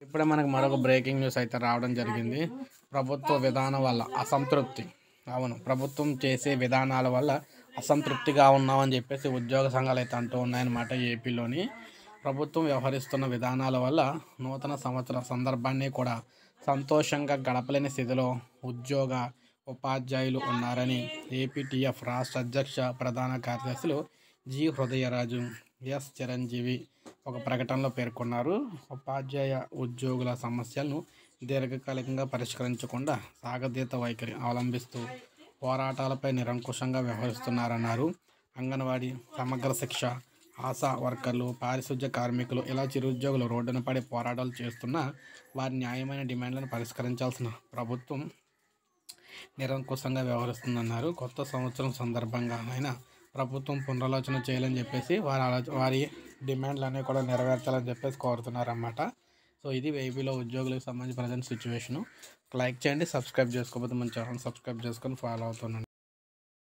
ఇప్పుడే మనకు మరొక బ్రేకింగ్ న్యూస్ అయితే రావడం జరిగింది. ప్రభుత్వ విధానం వల్ల అసంతృప్తి. అవును, ప్రభుత్వం చేసే విధానాల వల్ల అసంతృప్తిగా ఉన్నామని చెప్పేసి ఉద్యోగ సంఘాలు అయితే అంటూ ఉన్నాయన్నమాట. ఏపీలోని ప్రభుత్వం వ్యవహరిస్తున్న విధానాల వల్ల నూతన సంవత్సర సందర్భాన్ని కూడా సంతోషంగా గడపలేని స్థితిలో ఉద్యోగ ఉపాధ్యాయులు ఉన్నారని ఏపీటీఎఫ్ రాష్ట్ర అధ్యక్ష ప్రధాన కార్యదర్శులు జి హృదయరాజు, ఎస్ చిరంజీవి ఒక ప్రకటనలో పేర్కొన్నారు. ఉపాధ్యాయ ఉద్యోగుల సమస్యలను దీర్ఘకాలికంగా పరిష్కరించకుండా సాగదీత వైఖరి అవలంబిస్తూ పోరాటాలపై నిరంకుశంగా వ్యవహరిస్తున్నారన్నారు. అంగన్వాడీ, సమగ్ర శిక్ష, ఆశా వర్కర్లు, పారిశుధ్య కార్మికులు ఇలా చిరుద్యోగులు రోడ్డున పడి పోరాటాలు చేస్తున్నా వారి న్యాయమైన డిమాండ్లను పరిష్కరించాల్సిన ప్రభుత్వం నిరంకుశంగా వ్యవహరిస్తుందన్నారు. కొత్త సంవత్సరం సందర్భంగా అయినా ప్రభుత్వం పునరాలోచన చేయాలని చెప్పేసి వారి డిమాండ్లన్నీ కూడా నెరవేర్చాలని చెప్పేసి కోరుతున్నారన్నమాట. సో ఇది ఏపీలో ఉద్యోగులకు సంబంధించి ప్రజెంట్ సిచ్యువేషను. లైక్ చేయండి, సబ్స్క్రైబ్ చేసుకోకపోతే మన ఛానల్ సబ్స్క్రైబ్ చేసుకొని ఫాలో అవుతున్నాను.